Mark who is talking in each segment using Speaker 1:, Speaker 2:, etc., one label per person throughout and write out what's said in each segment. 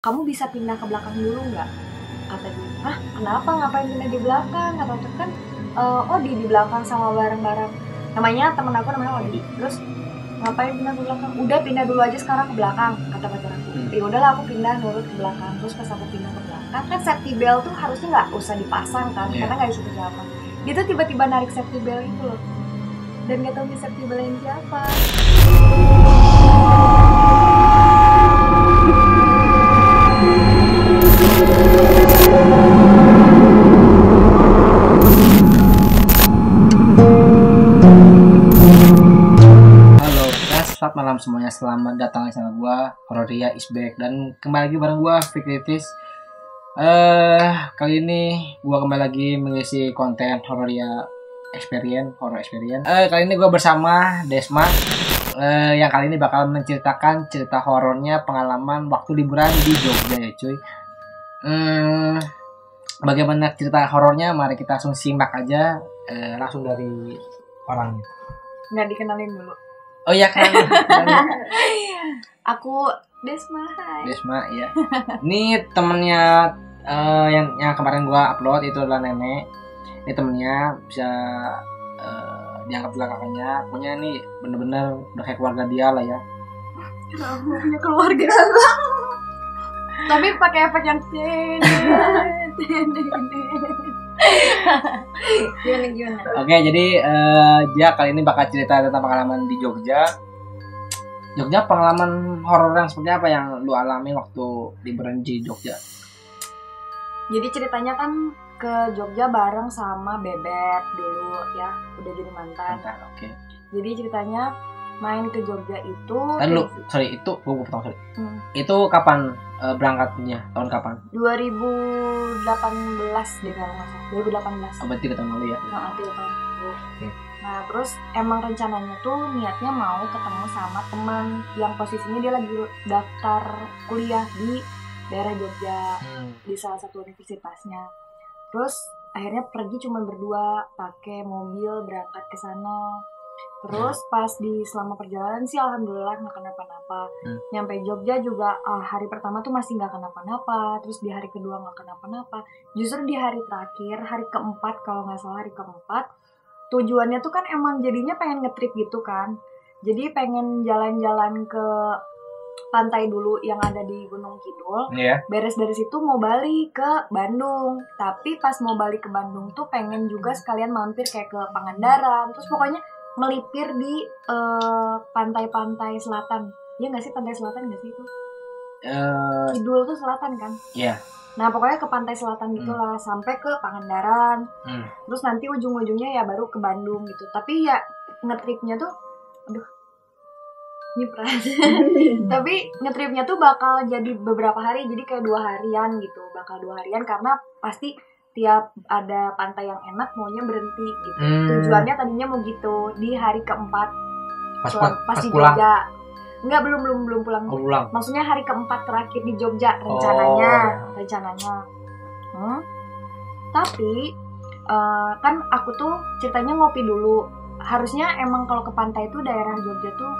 Speaker 1: kamu bisa pindah ke belakang dulu nggak? Kata dia, hah kenapa, ngapain pindah di belakang? Kata aku kan oh di belakang sama barang-barang, namanya temen aku namanya Odi. Terus ngapain pindah ke belakang? Udah pindah dulu aja sekarang ke belakang, kata pacar aku. Ya udahlah aku pindah nurut ke belakang. Terus pas aku pindah ke belakang kan safety belt tuh harusnya nggak usah dipasang kan, karena nggak bisa siapa. Dia tuh tiba-tiba narik safety belt itu loh, dan nggak tahu nih safety beltnya siapa.
Speaker 2: Selamat malam semuanya, selamat datang di channel gua Hororia is back, dan kembali lagi bareng gua Fikritis. Kali ini gua kembali lagi mengisi konten Hororia Horror Experience. Kali ini gua bersama Desma, yang kali ini bakal menceritakan cerita horornya pengalaman waktu liburan di Jogja ya cuy. Bagaimana cerita horornya? Mari kita langsung simak aja, langsung dari orangnya.
Speaker 1: Nggak dikenalin dulu.
Speaker 2: Oh iya kan.
Speaker 1: Aku Desma. Hai.
Speaker 2: Desma ya. Ini temennya yang kemarin gua upload itu adalah Nenek. Ini temennya, bisa dianggap juga kakaknya. Punya nih bener-bener udah kayak keluarga dia lah ya.
Speaker 1: Punya keluarga. Tapi pakai efek yang gimana?
Speaker 2: Oke, jadi dia kali ini bakal cerita tentang pengalaman di Jogja. Jogja, pengalaman horor yang seperti apa yang lu alami waktu liburan di Jogja?
Speaker 1: Jadi ceritanya kan ke Jogja bareng sama Bebek dulu ya, udah jadi mantan.
Speaker 2: Oke.
Speaker 1: Jadi ceritanya main ke Jogja itu.
Speaker 2: Itu gue potong sorry. Itu kapan berangkatnya? Tahun kapan?
Speaker 1: 2018 deh kalau nggak salah. 2018.
Speaker 2: Oh, berarti 3 tahun lalu ya?
Speaker 1: Nah, 3 tahun lalu.
Speaker 2: Okay.
Speaker 1: Nah, terus emang rencananya tuh niatnya mau ketemu sama teman yang posisinya dia lagi daftar kuliah di daerah Jogja, di salah satu universitasnya. Terus akhirnya pergi cuma berdua, pakai mobil berangkat ke sana. Terus pas selama perjalanan sih alhamdulillah nggak kenapa-napa. Nyampe Jogja juga hari pertama tuh masih nggak kenapa-napa. Terus di hari kedua nggak kenapa-napa. Justru di hari terakhir, hari keempat kalau nggak salah, hari keempat, tujuannya tuh kan emang jadinya pengen ngetrip gitu kan. Jadi pengen jalan-jalan ke pantai dulu yang ada di Gunung Kidul. Beres dari situ mau balik ke Bandung. Tapi pas mau balik ke Bandung tuh pengen juga sekalian mampir kayak ke Pangandaran. Terus pokoknya melipir di pantai-pantai selatan. Ya nggak sih, pantai selatan nggak sih itu? Kidul tuh selatan kan?
Speaker 2: Iya.
Speaker 1: Nah pokoknya ke pantai selatan gitulah, sampai ke Pangandaran. Terus nanti ujung-ujungnya ya baru ke Bandung gitu. Tapi ya ngetripnya tuh, nyiprat. Tapi ngetripnya tuh bakal jadi beberapa hari, jadi kayak 2 harian gitu. Bakal 2 harian karena pasti tiap ada pantai yang enak maunya berhenti gitu. Tujuannya tadinya mau gitu di hari keempat pas di Jogja. Enggak, belum pulang.
Speaker 2: Oh, pulang.
Speaker 1: Maksudnya hari keempat terakhir di Jogja rencananya. Tapi kan aku tuh ceritanya ngopi dulu. Harusnya emang kalau ke pantai itu daerah Jogja tuh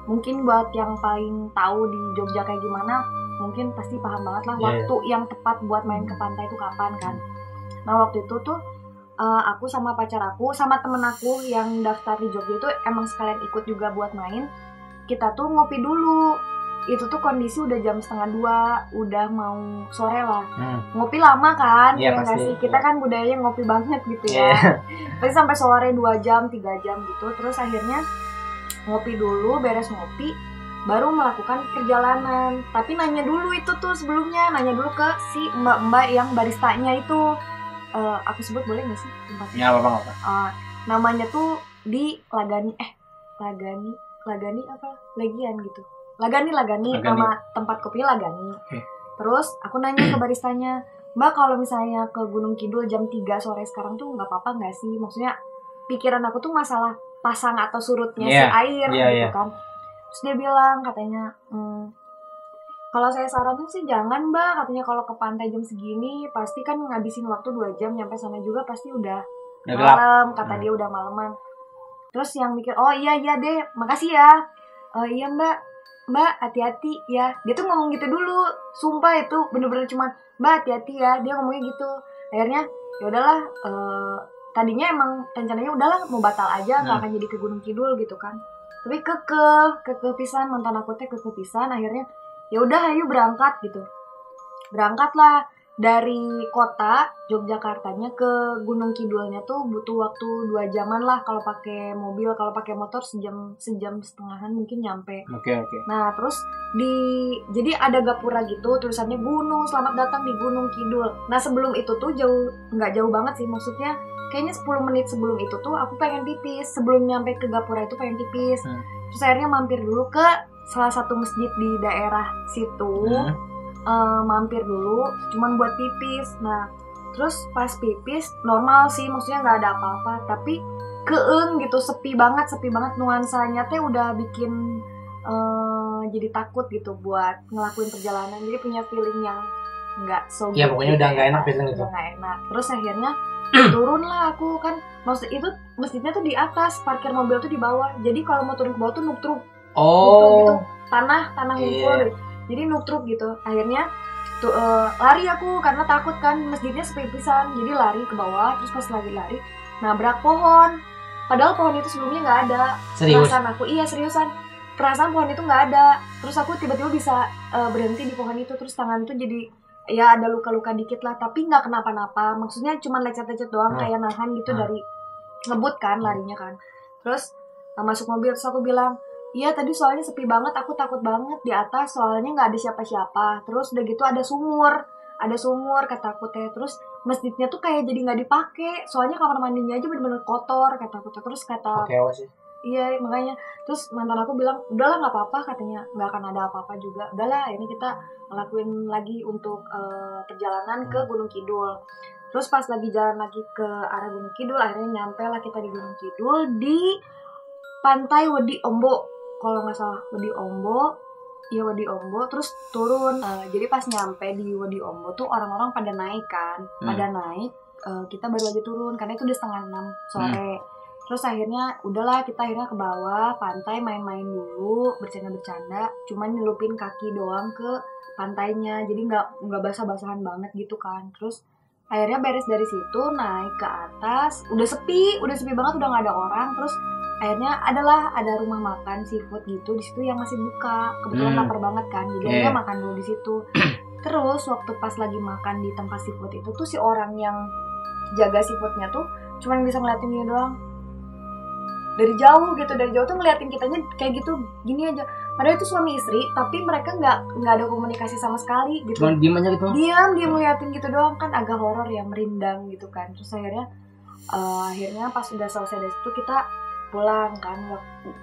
Speaker 1: mungkin buat yang paling tahu di Jogja kayak gimana, mungkin pasti paham banget lah waktu yang tepat buat main ke pantai itu kapan kan. Nah waktu itu tuh aku sama pacar aku sama temen aku yang daftar di Jogja itu emang sekalian ikut juga buat main. Kita tuh ngopi dulu. Itu tuh kondisi udah jam 1:30, udah mau sore lah. Ngopi lama kan, ya nggak sih? Kita kan budayanya ngopi banget gitu ya. Pasti sampai sore 2 jam, 3 jam gitu. Terus akhirnya ngopi dulu, beres ngopi, baru melakukan perjalanan. Tapi nanya dulu itu tuh sebelumnya, nanya dulu ke si mbak-mbak yang baristanya itu. Aku sebut boleh nggak sih tempatnya?
Speaker 2: Ya apa-apa.
Speaker 1: Namanya tuh di Lagani apa? Lagian gitu. Lagani. Nama tempat kopi Lagani. Terus aku nanya ke baristanya, Mbak kalau misalnya ke Gunung Kidul jam 3 sore sekarang tuh nggak apa-apa nggak sih? Maksudnya pikiran aku tuh masalah pasang atau surutnya si air gitu kan. Terus dia bilang katanya, kalau saya saranin sih jangan Mbak, katanya kalau ke pantai jam segini pasti kan ngabisin waktu 2 jam, nyampe sana juga pasti udah malam, kata dia udah malaman. Terus yang mikir, oh iya deh, makasih ya. Iya Mbak, Mbak hati-hati ya, dia tuh ngomong gitu dulu, sumpah itu bener-bener cuman Mbak hati-hati ya, dia ngomongnya gitu. Akhirnya ya udahlah, tadinya emang rencananya udahlah mau batal aja, nggak akan jadi ke Gunung Kidul gitu kan. Tapi kekeh pisan, mantan aku teh kekeh pisan. Akhirnya ya udah ayo berangkat gitu. Berangkatlah dari kota Yogyakartanya ke Gunung Kidulnya tuh butuh waktu 2 jaman lah kalau pakai mobil. Kalau pakai motor sejam setengahan mungkin nyampe.
Speaker 2: Oke.
Speaker 1: Nah terus jadi ada gapura gitu tulisannya Gunung Selamat Datang di Gunung Kidul. Nah sebelum itu tuh nggak jauh banget sih, maksudnya kayaknya 10 menit sebelum itu tuh aku pengen pipis. Sebelum nyampe ke gapura itu pengen pipis. Terus akhirnya mampir dulu ke salah satu masjid di daerah situ. Mampir dulu cuman buat pipis. Nah terus pas pipis normal sih, maksudnya nggak ada apa-apa, tapi keeng gitu, sepi banget nuansanya teh udah bikin jadi takut gitu buat ngelakuin perjalanan. Jadi punya feeling yang nggak so
Speaker 2: ya pokoknya udah nggak enak feeling itu.
Speaker 1: Udah nggak enak. Terus akhirnya turun lah aku kan, maksud itu masjidnya tuh di atas, parkir mobil tuh di bawah. Jadi kalau mau turun ke bawah tuh nutruk gitu, tanah ngumpul deh. Jadi nutruk gitu. Akhirnya tuh lari aku karena takut kan, masjidnya sepi pisan. Jadi lari ke bawah, terus pas lagi lari nabrak pohon. Padahal pohon itu sebelumnya nggak ada.
Speaker 2: Serius?
Speaker 1: Perasaan aku, iya seriusan. Perasaan pohon itu nggak ada. Terus aku tiba-tiba bisa berhenti di pohon itu. Terus tangan tuh jadi ya ada luka-luka dikit lah, tapi nggak kenapa-napa. Maksudnya cuma lecet-lecet doang, kayak nahan gitu dari ngebut kan larinya kan. Terus masuk mobil, terus aku bilang, iya tadi soalnya sepi banget, aku takut banget di atas soalnya nggak ada siapa-siapa. Terus udah gitu ada sumur kata aku teh. Terus masjidnya tuh kayak jadi nggak dipakai, soalnya kamar mandinya aja bener-bener kotor kata aku teh. Terus kata iya makanya, terus mantan aku bilang udahlah nggak apa-apa, katanya nggak akan ada apa-apa juga, udahlah ini kita ngelakuin lagi untuk perjalanan ke Gunung Kidul. Terus pas lagi jalan lagi ke arah Gunung Kidul, akhirnya nyampe lah kita di Gunung Kidul di Pantai Wedi Ombo kalau nggak salah, Wedi Ombo. Terus turun. Jadi pas nyampe di Wedi Ombo tuh orang-orang pada naik kan, kita baru aja turun karena itu udah 5:30 sore. Terus akhirnya udahlah kita akhirnya ke bawah pantai main-main dulu, bercanda-bercanda, cuman nyelupin kaki doang ke pantainya, jadi nggak basah-basahan banget gitu kan. Terus akhirnya beres dari situ naik ke atas, udah sepi banget, udah nggak ada orang. Terus akhirnya ada rumah makan seafood gitu di situ yang masih buka. Kebetulan lapar banget kan, jadi akhirnya makan dulu di situ. Terus waktu pas lagi makan di tempat seafood itu tuh si orang yang jaga seafoodnya tuh cuman bisa ngeliatin dia doang dari jauh tuh ngeliatin kitanya kayak gitu gini aja. Padahal itu suami istri, tapi mereka nggak ada komunikasi sama sekali gitu.
Speaker 2: Cuman diem aja gitu.
Speaker 1: Diam ngeliatin gitu doang, kan agak horor ya, merindang gitu kan. Terus akhirnya pas udah selesai dari situ kita pulang kan,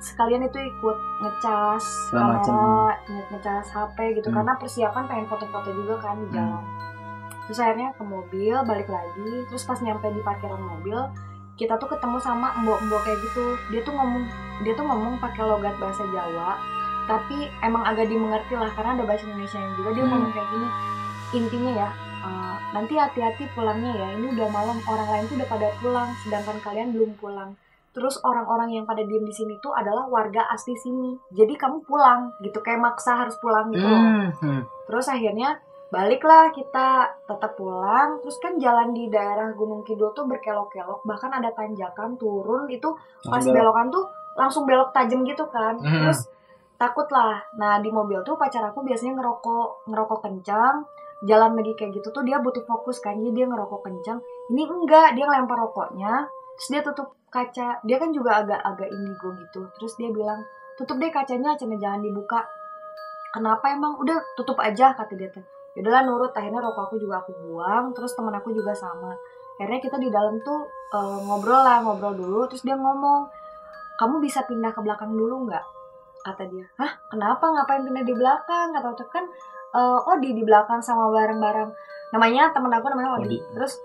Speaker 1: sekalian itu ikut ngecas kamera, ngecas HP gitu, karena persiapan pengen foto-foto juga kan di jalan. Terus akhirnya ke mobil, balik lagi. Terus pas nyampe di parkiran mobil, kita tuh ketemu sama mbok-mbok kayak gitu. Dia tuh ngomong pakai logat bahasa Jawa, tapi emang agak dimengerti lah karena ada bahasa Indonesia yang juga. Dia ngomong kayak gini, intinya ya, nanti hati-hati pulangnya ya, ini udah malam, orang lain tuh udah pada pulang sedangkan kalian belum pulang. Terus orang-orang yang pada diem di sini tuh adalah warga asli sini, jadi kamu pulang gitu, kayak maksa harus pulang gitu loh. Terus akhirnya baliklah kita, tetap pulang. Terus kan jalan di daerah Gunung Kidul tuh berkelok-kelok, bahkan ada tanjakan turun itu pas belokan tuh langsung belok tajam gitu kan. Terus takut lah. Nah di mobil tuh pacar aku biasanya ngerokok kencang, jalan lagi kayak gitu tuh dia butuh fokus kan, jadi dia ngerokok kencang. Ini enggak, dia ngelempar rokoknya, terus dia tutup kaca. Dia kan juga agak indigo gitu. Terus dia bilang, tutup deh kacanya, jangan dibuka. Kenapa emang? Udah tutup aja kata dia tuh. Yaudahlah nurut, akhirnya rokok aku juga aku buang. Terus teman aku juga sama. Akhirnya kita di dalam tuh ngobrol dulu. Terus dia ngomong, kamu bisa pindah ke belakang dulu nggak? Kata dia. Hah? Kenapa? Ngapain pindah di belakang? Kata aku kan Odi di belakang sama bareng-bareng. Namanya temen aku namanya Odi. Terus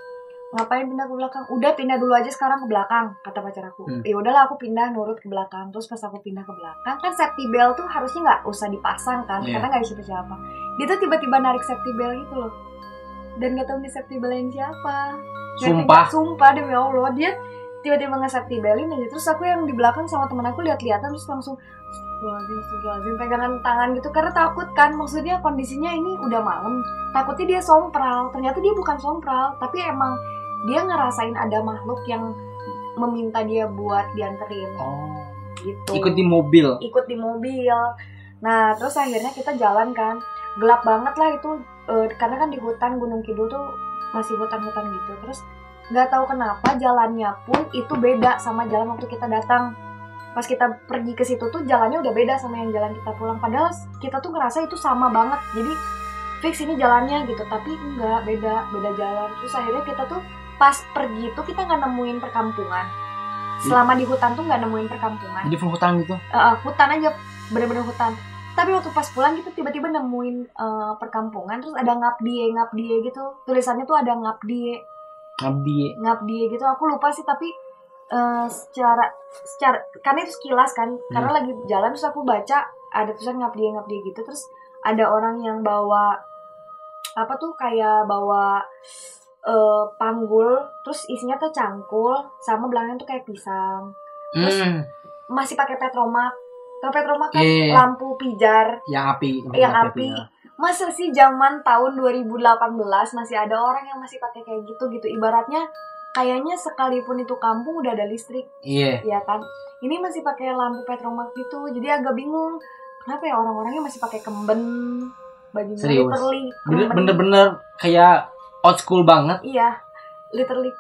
Speaker 1: ngapain pindah ke belakang? Udah pindah dulu aja sekarang ke belakang, kata pacar aku. Ya udahlah aku pindah, nurut ke belakang. Terus pas aku pindah ke belakang, kan safety belt tuh harusnya nggak usah dipasang kan, karena nggak ada siapa-siapa. Dia tuh tiba-tiba narik safety belt gitu loh, dan nggak tahu nih safety belt yang siapa. Sumpah demi Allah, dia tiba-tiba nge-safety beltin aja. Terus aku yang di belakang sama temen aku lihat-lihatan, terus langsung Astagfirullahaladzim, pegangan tangan gitu karena takut kan, maksudnya kondisinya ini udah malam, takutnya dia sompral, ternyata dia bukan sompral, tapi emang dia ngerasain ada makhluk yang meminta dia buat dianterin. Gitu.
Speaker 2: Ikut di mobil.
Speaker 1: Nah terus akhirnya kita jalan kan, gelap banget lah itu, karena kan di hutan Gunung Kidul tuh masih hutan-hutan gitu. Terus nggak tahu kenapa jalannya pun itu beda sama jalan waktu kita datang. Pas kita pergi ke situ tuh jalannya udah beda sama yang jalan kita pulang. Padahal kita tuh ngerasa itu sama banget. Jadi fix ini jalannya gitu, tapi enggak, beda jalan. Terus akhirnya kita tuh pas pergi tuh kita nggak nemuin perkampungan. Selama di hutan tuh nggak nemuin perkampungan.
Speaker 2: Jadi full hutan gitu?
Speaker 1: Hutan aja, bener-bener hutan. Tapi waktu pas pulang kita tiba-tiba nemuin perkampungan, terus ada ngabdie gitu. Tulisannya tuh ada ngabdie gitu. Aku lupa sih, tapi secara karena itu sekilas kan, karena lagi jalan terus aku baca ada tulisan ngabdie gitu. Terus ada orang yang bawa apa tuh, kayak bawa panggul, terus isinya tuh cangkul sama belakangnya tuh kayak pisang. Terus masih pakai petromak. Tau petromak kan? Lampu pijar yang api. Masa sih zaman tahun 2018 masih ada orang yang masih pakai kayak gitu. Ibaratnya kayaknya sekalipun itu kampung udah ada listrik. Iya kan? Ini masih pakai lampu petromak gitu. Jadi agak bingung kenapa ya orang-orangnya masih pakai kemben, bajunya literally
Speaker 2: bener-bener kayak old school banget.
Speaker 1: Iya, literally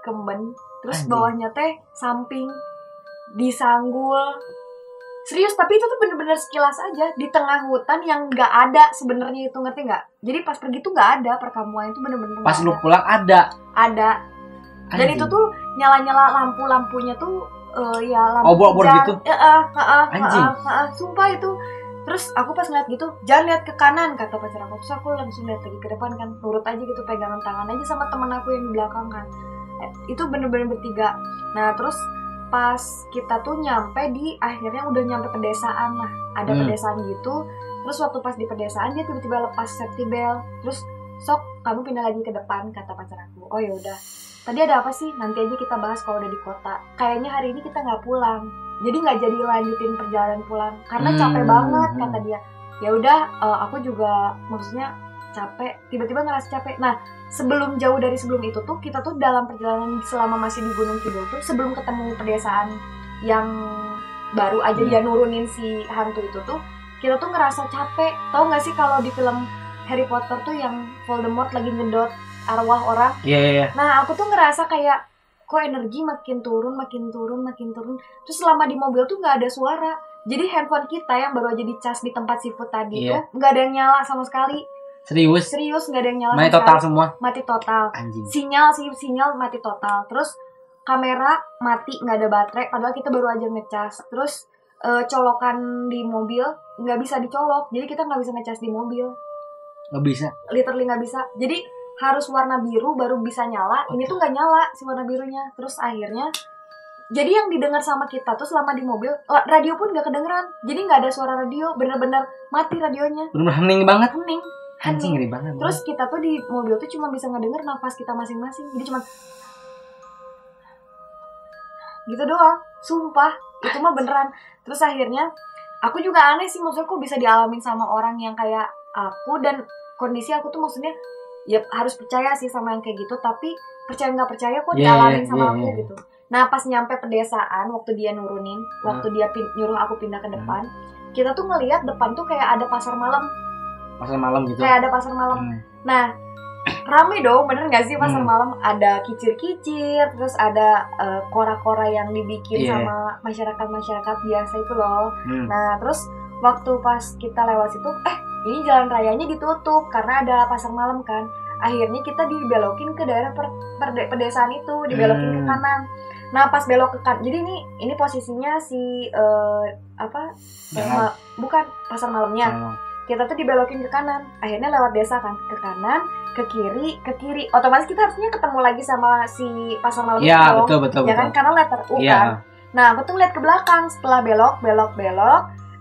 Speaker 1: kemben. Terus bawahnya teh samping disanggul. Serius, tapi itu tuh bener-bener sekilas aja di tengah hutan yang nggak ada sebenarnya itu, ngerti nggak? Jadi pas pergi tuh nggak ada perkampungan itu, bener-bener.
Speaker 2: Pas lu pulang ada.
Speaker 1: Dan itu tuh nyala-nyala lampunya tuh ya lampu
Speaker 2: obor gitu. Anjing.
Speaker 1: Sumpah itu. Terus aku pas ngeliat gitu, jangan lihat ke kanan kata pacar aku. Terus aku langsung lihat lagi ke depan kan, nurut aja gitu, pegangan tangan aja sama teman aku yang di belakang kan. Itu bener-bener bertiga. Nah terus pas kita tuh akhirnya udah nyampe pedesaan lah, ada pedesaan gitu. Terus waktu pas di pedesaan dia tiba-tiba lepas safety belt. Terus sok kamu pindah lagi ke depan kata pacar aku. Oh ya udah, tadi ada apa sih, nanti aja kita bahas kalau udah di kota. Kayaknya hari ini kita nggak pulang, jadi nggak jadi lanjutin perjalanan pulang karena capek banget kata dia. Ya udah, aku juga maksudnya capek, tiba-tiba ngerasa capek. Nah sebelum itu tuh kita tuh dalam perjalanan selama masih di Gunung Kidul tuh, sebelum ketemu pedesaan yang baru aja dia nurunin si hantu itu tuh, kita tuh ngerasa capek. Tahu nggak sih kalau di film Harry Potter tuh yang Voldemort lagi ngedot arwah orang?
Speaker 2: Iya.
Speaker 1: Nah aku tuh ngerasa kayak kok energi makin turun. Terus selama di mobil tuh nggak ada suara. Jadi handphone kita yang baru aja dicas di tempat seafood tadi tuh nggak ada yang nyala sama sekali. Serius nggak ada yang nyala. Mati total.
Speaker 2: Anjing.
Speaker 1: Sinyal mati total. Terus kamera mati, nggak ada baterai. Padahal kita baru aja ngecas. Terus colokan di mobil nggak bisa dicolok. Jadi kita nggak bisa ngecas di mobil.
Speaker 2: Nggak bisa.
Speaker 1: Literally nggak bisa. Jadi harus warna biru baru bisa nyala. Ini tuh nggak nyala si warna birunya. Terus akhirnya jadi yang didengar sama kita tuh selama di mobil, radio pun nggak kedengeran. Jadi nggak ada suara radio, bener-bener mati radionya.
Speaker 2: Bener-bener hening banget.
Speaker 1: Anjing,
Speaker 2: ngeri banget.
Speaker 1: Terus kita tuh di mobil tuh cuma bisa ngedenger nafas kita masing-masing. Jadi cuma gitu doang. Sumpah, itu mah beneran. Terus akhirnya aku juga aneh sih, maksudnya kok bisa dialamin sama orang yang kayak aku, dan kondisi aku tuh maksudnya ya harus percaya sih sama yang kayak gitu, tapi percaya nggak percaya kok dialamin sama aku gitu. Nah pas nyampe pedesaan, waktu dia nurunin, waktu dia nyuruh aku pindah ke depan, kita tuh ngelihat depan tuh kayak ada pasar malam gitu. Kayak ada pasar malam. Nah rame dong, bener nggak sih pasar malam? Ada kicir-kicir, terus ada kora-kora yang dibikin sama masyarakat biasa itu loh. Nah terus waktu pas kita lewat situ, ini jalan rayanya ditutup karena ada pasar malam kan. Akhirnya kita dibelokin ke daerah pedesaan itu, dibelokin ke kanan. Nah pas belok ke kanan, jadi ini posisinya si bukan pasar malamnya. Kita tuh dibelokin ke kanan. Akhirnya lewat desa kan, ke kanan, ke kiri. Otomatis kita harusnya ketemu lagi sama si pasar malam itu dong.
Speaker 2: Betul.
Speaker 1: Ya kan, karena letter U kan. Nah aku tuh lihat ke belakang setelah belok.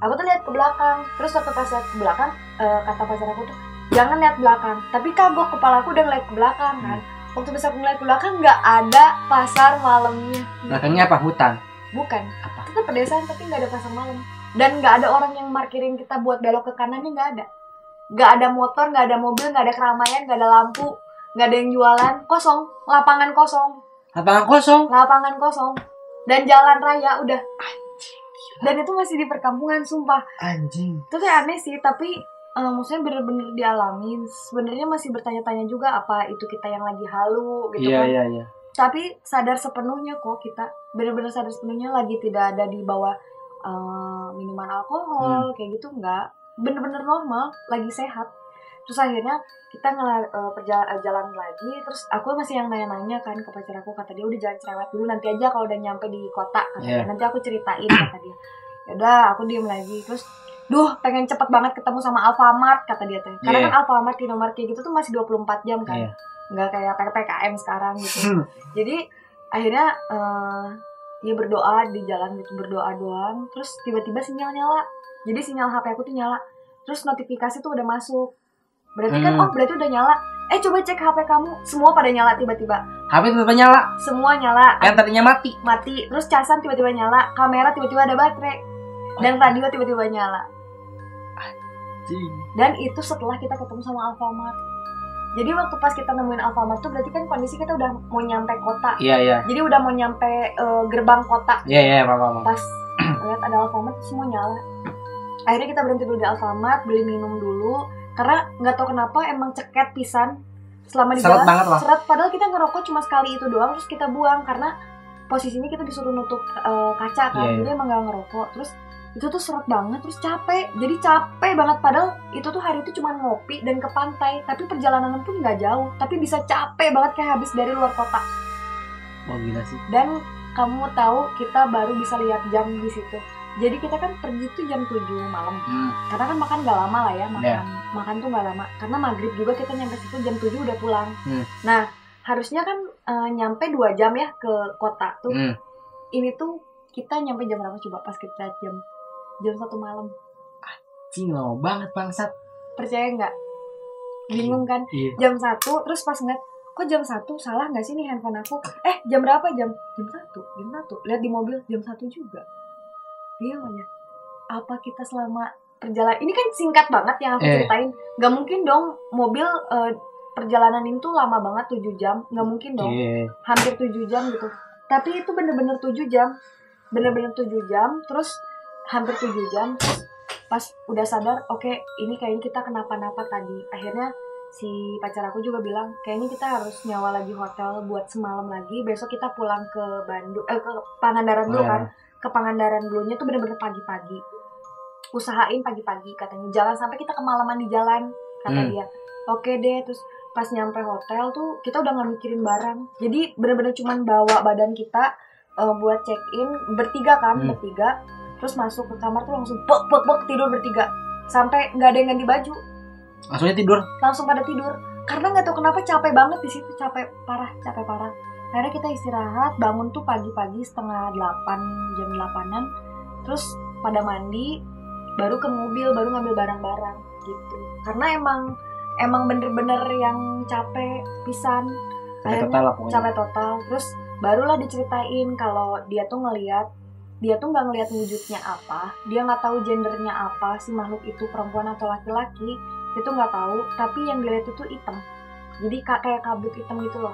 Speaker 1: Aku tuh lihat ke belakang. Terus waktu pas lihat ke belakang, kata pacar aku tuh jangan lihat belakang. Tapi kagok, kepala aku udah ngeliat ke belakang kan. Waktu bisa aku ngeliat ke belakang nggak ada pasar malamnya.
Speaker 2: Belakangnya apa? Hutan?
Speaker 1: Bukan.
Speaker 2: Apa?
Speaker 1: Itu pedesaan tapi nggak ada pasar malam. Dan nggak ada orang yang markirin kita buat belok ke kanannya, nggak ada motor, nggak ada mobil, nggak ada keramaian, nggak ada lampu, nggak ada yang jualan, kosong, lapangan kosong, dan jalan raya udah. Dan itu masih di perkampungan, sumpah.
Speaker 2: Anjing.
Speaker 1: Itu tuh aneh sih, tapi maksudnya bener-bener dialamin. Sebenarnya masih bertanya-tanya juga apa itu kita yang lagi halu gitu kan.
Speaker 2: Iya.
Speaker 1: Tapi sadar sepenuhnya kok, kita bener-bener sadar sepenuhnya lagi tidak ada di bawah minuman alkohol kayak gitu, enggak. Bener-bener normal, lagi sehat. Terus akhirnya kita jalan lagi. Terus aku masih yang nanya-nanya kan ke pacar aku, kata dia udah jangan cerewet dulu, nanti aja kalau udah nyampe di kota katanya, nanti aku ceritain kata dia. Yaudah aku diem lagi. Terus pengen cepet banget ketemu sama Alfamart kata dia teh. Karena kan Alfamart, Indomaret kayak gitu tuh masih 24 jam kan. Nggak kayak PPKM sekarang gitu. Jadi akhirnya ya berdoa di jalan gitu, berdoa doang. Terus tiba-tiba sinyal nyala. Jadi sinyal HP aku tuh nyala. Terus notifikasi tuh udah masuk. Berarti kan berarti udah nyala. Coba cek HP kamu, semua pada nyala tiba-tiba.
Speaker 2: HP tiba-tiba nyala.
Speaker 1: Semua nyala.
Speaker 2: Yang tadinya mati.
Speaker 1: Terus casan tiba-tiba nyala, kamera tiba-tiba ada baterai. Dan radio tiba-tiba nyala. Dan itu setelah kita ketemu sama Alfamart. Jadi waktu pas kita nemuin Alfamart tuh berarti kan kondisi kita udah mau nyampe kota.
Speaker 2: Iya.
Speaker 1: Jadi udah mau nyampe gerbang kota.
Speaker 2: Iya, Mama.
Speaker 1: Pas lihat ada Alfamart semua nyala. Akhirnya kita berhenti dulu di Alfamart, beli minum dulu. Karena nggak tahu kenapa emang ceket pisan selama di jalan. Seret, padahal kita ngerokok cuma sekali itu doang, terus kita buang karena posisinya kita disuruh nutup kaca kan. Jadi emang nggak ngerokok. Terus itu tuh seret banget, terus capek. Jadi capek banget, padahal itu tuh hari itu cuma ngopi dan ke pantai. Tapi perjalanan pun nggak jauh, tapi bisa capek banget kayak habis dari luar kota.
Speaker 2: Oh gila sih.
Speaker 1: Dan kamu tahu kita baru bisa lihat jam di situ. Jadi kita kan pergi tuh jam 7 malam. Karena kan makan gak lama lah ya, makan tuh gak lama. Karena maghrib juga kita nyampe situ jam 7 udah pulang. Nah, harusnya kan nyampe 2 jam ya ke kota tuh. Ini tuh kita nyampe jam berapa coba pas kita jam 1 malam.
Speaker 2: Anjing, lama banget bangsat.
Speaker 1: Percaya nggak? Bingung kan? Jam 1, terus pas ngeliat, kok jam 1 salah nggak sih nih handphone aku? Jam berapa? Jam 1. Lihat di mobil jam 1 juga. Dia nanya, apa kita selama perjalanan ini kan singkat banget yang aku ceritain. Nggak mungkin dong mobil perjalanan ini tuh lama banget 7 jam. Nggak mungkin dong. Hampir 7 jam gitu. Tapi itu bener-bener 7 jam. Bener-bener 7 jam. Terus hampir 7 jam. Terus pas udah sadar, oke, ini kayaknya kita kenapa-napa tadi. Akhirnya si pacar aku juga bilang, kayaknya kita harus nyawa lagi hotel buat semalam lagi. Besok kita pulang ke Bandung, ke Pangandaran dulu kan. Ke Pangandaran dulunya tuh bener-bener pagi-pagi. Usahain pagi-pagi katanya. Jangan sampai kita kemalaman di jalan, kata dia. Oke deh, terus pas nyampe hotel tuh kita udah gak mikirin barang. Jadi bener-bener cuman bawa badan kita buat check-in bertiga kan, bertiga. Terus masuk ke kamar tuh langsung bek tidur bertiga. Sampai gak ada yang ganti baju. Langsung pada tidur. Karena gak tahu kenapa capek banget di situ, capek parah. Akhirnya kita istirahat, bangun tuh pagi-pagi setengah 8, jam 8-an. Terus pada mandi, baru ke mobil, baru ngambil barang-barang gitu. Karena emang bener-bener yang capek pisan. Akhirnya capek total. Terus barulah diceritain kalau dia tuh nggak ngelihat wujudnya apa, dia nggak tahu gendernya apa, si makhluk itu perempuan atau laki-laki, itu nggak tahu. Tapi yang dilihat itu hitam. Jadi kayak kabut hitam gitu loh.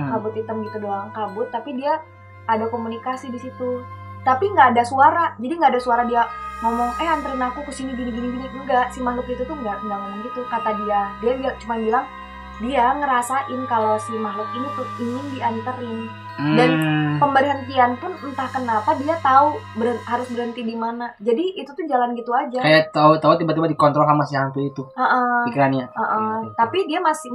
Speaker 1: Kabut hitam gitu doang, kabut. Tapi dia ada komunikasi di situ. Tapi nggak ada suara. Jadi nggak ada suara dia ngomong, anterin aku kesini gini. Enggak, si makhluk itu tuh nggak ngomong gitu. Kata dia cuma bilang dia ngerasain kalau si makhluk ini tuh ingin dianterin. Dan pemberhentian pun entah kenapa dia tahu harus berhenti di mana. Jadi itu tuh jalan gitu aja. Kayak
Speaker 2: tahu tiba-tiba dikontrol sama si hantu itu. Pikirannya.
Speaker 1: Tapi dia masih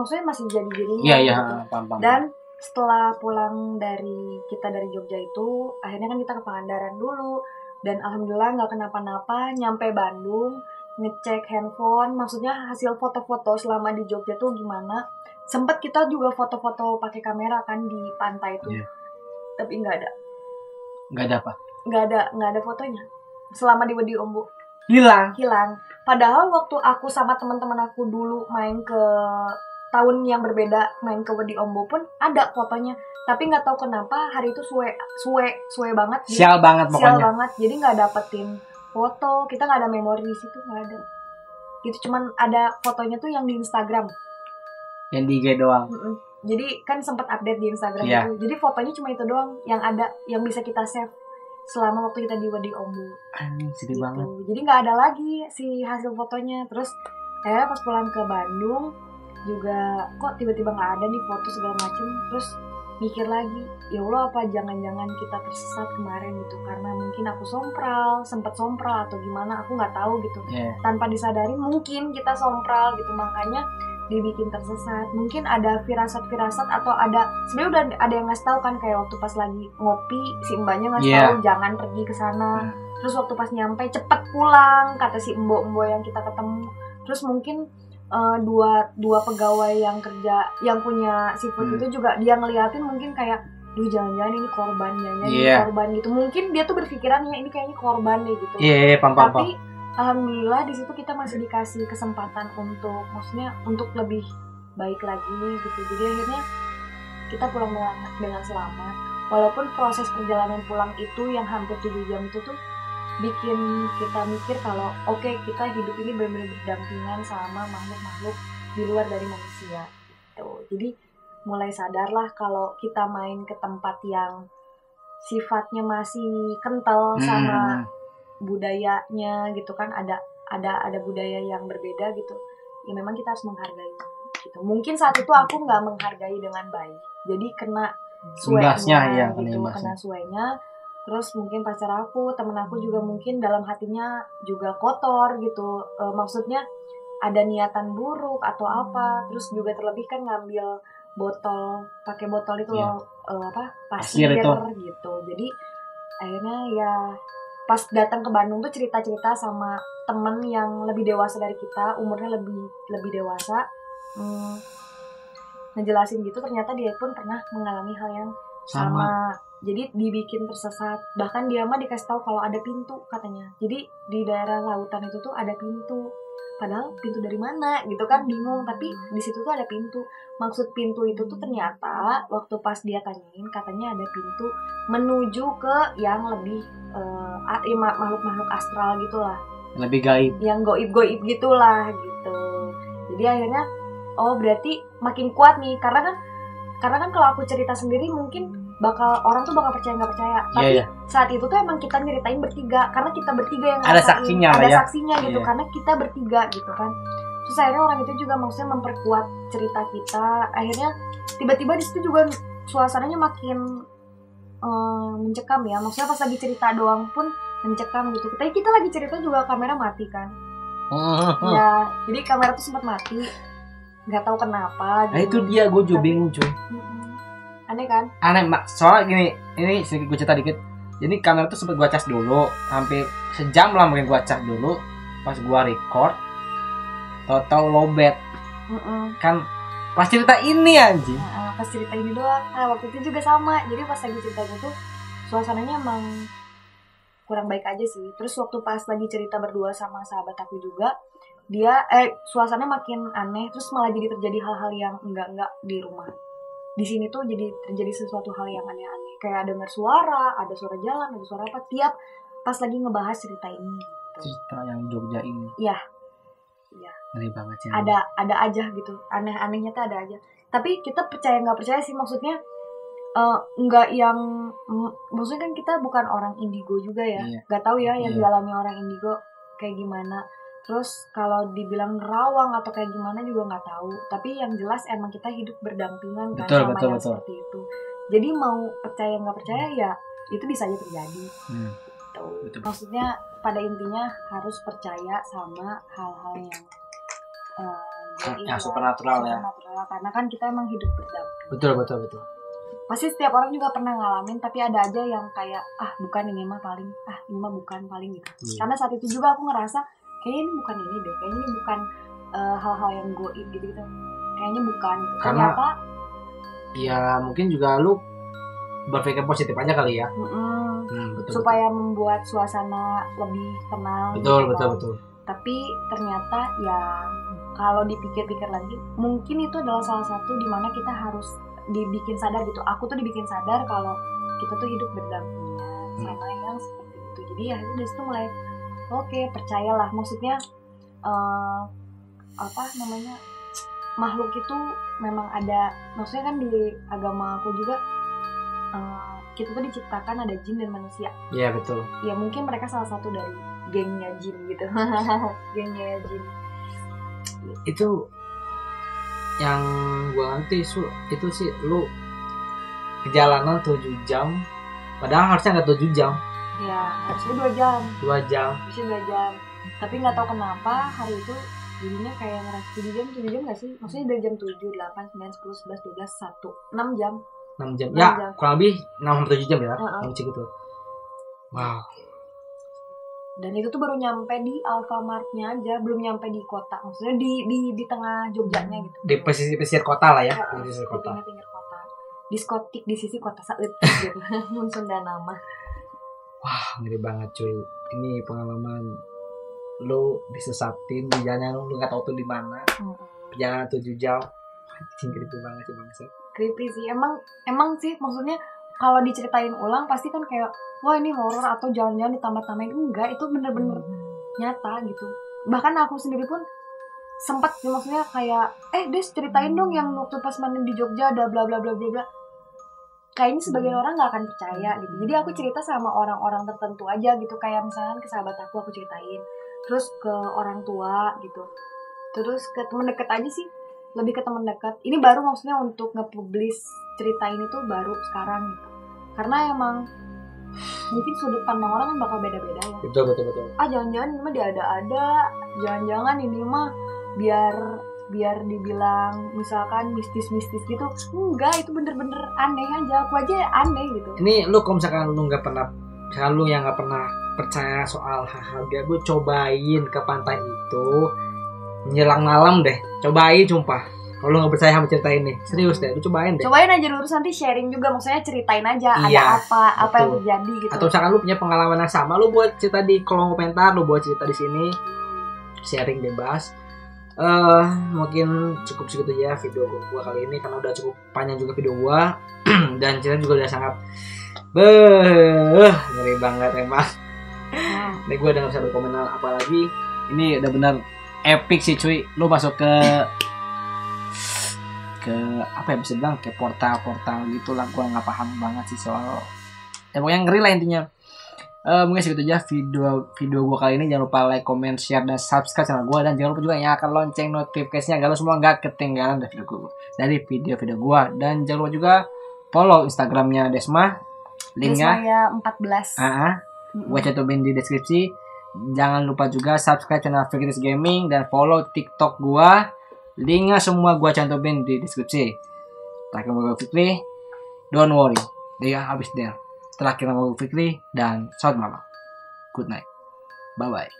Speaker 1: jadi dirinya.
Speaker 2: Iya, paham.
Speaker 1: Dan setelah pulang dari Jogja itu, akhirnya kan kita ke Pangandaran dulu. Dan alhamdulillah nggak kenapa-napa. Nyampe Bandung, ngecek handphone. Maksudnya hasil foto-foto selama di Jogja tuh gimana. Sempet kita juga foto-foto pakai kamera kan di pantai itu. Tapi nggak ada.
Speaker 2: Nggak ada apa?
Speaker 1: Nggak ada fotonya. Selama di Wedi Ombo.
Speaker 2: Hilang.
Speaker 1: Padahal waktu aku sama teman-teman aku dulu main ke tahun yang berbeda, main ke Wedi Ombo pun ada fotonya. Tapi nggak tahu kenapa hari itu suwe banget.
Speaker 2: Sial banget pokoknya.
Speaker 1: Jadi nggak dapetin foto, kita nggak ada memori di situ, nggak ada. Gitu, cuman ada fotonya tuh yang di Instagram.
Speaker 2: Yang di IG doang.
Speaker 1: Jadi kan sempat update di Instagram
Speaker 2: Iya.
Speaker 1: itu. Jadi fotonya cuma itu doang yang ada, yang bisa kita save selama waktu kita di Wadi Ombo.
Speaker 2: Sedih
Speaker 1: Gitu.
Speaker 2: banget.
Speaker 1: Jadi nggak ada lagi si hasil fotonya. Terus akhirnya pas pulang ke Bandung juga kok tiba-tiba nggak ada nih foto segala macem. Terus mikir lagi, ya Allah apa jangan-jangan kita tersesat kemarin gitu, karena mungkin aku sempat sompral atau gimana, aku nggak tahu gitu. Tanpa disadari mungkin kita sompral gitu, makanya dibikin tersesat. Mungkin ada firasat-firasat atau ada, sebenarnya udah ada yang ngasih tahu kan, kayak waktu pas lagi ngopi si mbaknya ngasih tahu jangan pergi ke sana. Terus waktu pas nyampe cepet pulang kata si mbok yang kita ketemu. Terus mungkin dua pegawai yang kerja yang punya seafood itu juga dia ngeliatin mungkin kayak, duh jangan-jangan ini korbannya, ini korban gitu. Mungkin dia tuh berpikirannya ini kayaknya korban deh gitu. Tapi alhamdulillah di situ kita masih dikasih kesempatan untuk, maksudnya untuk lebih baik lagi gitu. Jadi akhirnya kita pulang dengan selamat. Walaupun proses perjalanan pulang itu yang hampir 7 jam itu tuh bikin kita mikir kalau oke, kita hidup ini benar-benar berdampingan sama makhluk-makhluk di luar dari manusia gitu. Jadi mulai sadarlah kalau kita main ke tempat yang sifatnya masih kental sama budayanya gitu kan, ada budaya yang berbeda gitu. Ya memang kita harus menghargai gitu. Mungkin saat itu aku nggak menghargai dengan baik. Jadi kena suenya gitu, kena suenya. Terus mungkin pacar aku, temen aku juga mungkin dalam hatinya juga kotor gitu. Maksudnya ada niatan buruk atau apa. Terus juga terlebih kan ngambil pakai botol itu loh, pasir gitu. Jadi akhirnya ya pas datang ke Bandung tuh cerita-cerita sama temen yang lebih dewasa dari kita, umurnya lebih dewasa, ngejelasin gitu. Ternyata dia pun pernah mengalami hal yang sama. Jadi dibikin tersesat. Bahkan dia mah dikasih tahu kalau ada pintu katanya. Jadi di daerah lautan itu tuh ada pintu. Padahal pintu dari mana gitu kan, bingung. Tapi di situ tuh ada pintu. Maksud pintu itu tuh ternyata waktu pas dia tanyain, katanya ada pintu menuju ke yang lebih makhluk-makhluk astral gitulah.
Speaker 2: Lebih gaib.
Speaker 1: Yang goib-goib gitulah gitu. Jadi akhirnya berarti makin kuat nih, karena kan kalau aku cerita sendiri mungkin orang tuh bakal percaya nggak percaya, tapi saat itu tuh emang kita nyeritain bertiga, karena kita bertiga yang
Speaker 2: ada saksinya,
Speaker 1: saksinya gitu, karena kita bertiga gitu kan. Terus akhirnya orang itu juga maksudnya memperkuat cerita kita. Akhirnya tiba-tiba di situ juga suasananya makin mencekam ya, maksudnya pas lagi cerita doang pun mencekam gitu. Kita lagi cerita juga kamera mati kan, ya jadi kamera tuh sempat mati, nggak tahu kenapa.
Speaker 2: Nah itu dia, gue juga bingung cuy.
Speaker 1: Aneh kan?
Speaker 2: Aneh, soalnya gini, ini sedikit gue cerita dikit. Jadi kamera tuh sempet gue cas dulu, hampir sejam lah mungkin gue cas dulu. Pas gue record, tau lowbat. Kan pas cerita ini anjing.
Speaker 1: Pas cerita ini doang. Waktu itu juga sama. Jadi pas lagi ceritanya tuh suasananya emang kurang baik aja sih. Terus waktu pas lagi cerita berdua sama sahabat aku juga, dia suasananya makin aneh. Terus malah jadi terjadi hal-hal yang enggak di rumah. Di sini tuh jadi terjadi sesuatu hal yang aneh-aneh, kayak dengar suara, ada suara jalan, ada suara apa tiap pas lagi ngebahas cerita ini gitu.
Speaker 2: Cerita yang Jogja ini.
Speaker 1: Iya.
Speaker 2: Ngeri banget sih.
Speaker 1: Ada aja gitu, aneh-anehnya tuh ada aja. Tapi kita percaya nggak percaya sih, maksudnya nggak yang, maksudnya kan kita bukan orang indigo juga ya, nggak tahu ya yang dialami orang indigo kayak gimana. Terus kalau dibilang nerawang atau kayak gimana juga nggak tahu. Tapi yang jelas emang kita hidup berdampingan kan sama yang seperti itu. Jadi mau percaya nggak percaya ya itu bisa aja terjadi. Gitu. Maksudnya pada intinya harus percaya sama hal-hal yang
Speaker 2: supernatural ya.
Speaker 1: Karena kan kita emang hidup berdampingan.
Speaker 2: Betul.
Speaker 1: Pasti setiap orang juga pernah ngalamin, tapi ada aja yang kayak bukan ini mah paling, ini mah bukan paling gitu. Karena saat itu juga aku ngerasa kayaknya ini bukan ini deh, kayaknya ini bukan hal-hal yang goib gitu, kayaknya bukan gitu. Ternyata
Speaker 2: ya mungkin juga lu berpikir positif aja kali ya.
Speaker 1: Supaya membuat suasana lebih tenang.
Speaker 2: Betul.
Speaker 1: Tapi ternyata ya kalau dipikir-pikir lagi, mungkin itu adalah salah satu dimana kita harus dibikin sadar gitu. Aku tuh dibikin sadar kalau kita tuh hidup berdampingan sama yang seperti itu. Jadi akhirnya dari situ mulai Oke, percayalah. Maksudnya apa namanya, makhluk itu memang ada. Maksudnya kan di agama aku juga kita tuh diciptakan ada jin dan manusia.
Speaker 2: Iya betul.
Speaker 1: Ya mungkin mereka salah satu dari gengnya jin gitu. Gengnya jin.
Speaker 2: Itu yang gua ngerti itu sih lu perjalanan 7 jam, padahal harusnya nggak 7 jam.
Speaker 1: Ya harusnya 2 jam.
Speaker 2: 2 jam.
Speaker 1: Harusnya 2 jam. Tapi nggak tahu kenapa hari itu jadinya kayak ngerasa 7 jam nggak sih? Maksudnya dari jam 7, 8, 9, 10, 11, 12, 1, 6 jam.
Speaker 2: 6 jam.
Speaker 1: 6
Speaker 2: Ya,
Speaker 1: jam.
Speaker 2: kurang lebih 6-7 jam ya.
Speaker 1: Uh-uh.
Speaker 2: Gitu. Wow.
Speaker 1: Dan itu tuh baru nyampe di Alfamart-nya aja, belum nyampe di kota. Maksudnya di tengah Jogjanya gitu.
Speaker 2: Di pesisir kota lah ya,
Speaker 1: di
Speaker 2: pesisir kota.
Speaker 1: Di pinggir kota. Diskotik di sisi kota Saut gitu. Mun Sunda nama.
Speaker 2: Wah, ngeri banget cuy. Ini pengalaman lu disesatin di jalan yang lu nggak tahu tuh di mana. Perjalanan 7 jam. Anjing creepy banget sih bangsa.
Speaker 1: Creepy sih. Emang sih maksudnya kalau diceritain ulang pasti kan kayak wah ini horor atau jangan-jangan ditambah-tambahin. Enggak, itu bener-bener nyata gitu. Bahkan aku sendiri pun sempat maksudnya kayak Des ceritain dong yang waktu pas main di Jogja ada bla bla bla bla bla. Kayaknya sebagian orang nggak akan percaya gitu. Jadi aku cerita sama orang-orang tertentu aja gitu, kayak misalnya ke sahabat aku ceritain, terus ke orang tua gitu, terus ke teman dekat aja sih, lebih ke teman dekat. Ini baru maksudnya untuk nge-publish cerita ini tuh baru sekarang gitu. Karena emang mungkin sudut pandang orang kan bakal beda-beda ya.
Speaker 2: Betul.
Speaker 1: Jangan-jangan ini mah diada-ada, jangan-jangan ini mah biar dibilang misalkan mistis-mistis gitu. Enggak, itu bener-bener aneh aja. Aku aja aneh gitu.
Speaker 2: Ini lu kalau misalkan lu nggak pernah, misalkan lu yang nggak pernah percaya soal hal-hal gaib, lu cobain ke pantai itu menjelang malam deh. Cobain sumpah. Kalau lu nggak percaya sama cerita ini, serius deh, lu cobain deh.
Speaker 1: Cobain aja dulu, terus nanti sharing juga, maksudnya ceritain aja
Speaker 2: Iya,
Speaker 1: ada apa yang
Speaker 2: betul.
Speaker 1: terjadi gitu.
Speaker 2: Atau misalkan lu punya pengalaman yang sama, lu buat cerita di kolom komentar, lu buat cerita di sini, sharing bebas. Mungkin cukup segitu ya video gua kali ini, karena udah cukup panjang juga video gua. Dan cerita juga udah sangat ngeri banget emang. Nih gua udah gak bisa berkomentar apa lagi. Ini udah benar epic sih cuy. Lu masuk ke apa ya, bisa bilang kayak portal gitu lah. Gua nggak paham banget sih soal pokoknya ngeri lah intinya. Mungkin segitu aja video gue kali ini. Jangan lupa like, comment, share, dan subscribe channel gue. Dan jangan lupa juga nyalakan lonceng notifikasinya agar lo semua gak ketinggalan dari video-video gue. Dan jangan lupa juga follow Instagramnya Desma. Linknya
Speaker 1: Desmaya 14.
Speaker 2: gue cantumin di deskripsi. Jangan lupa juga subscribe channel Fikris Gaming dan follow TikTok gue. Linknya semua gue cantumin di deskripsi. Terakhir nama gue Fikri. Don't worry, dia habis there. Terakhir nama gue Fikri dan selamat malam. Good night. Bye-bye.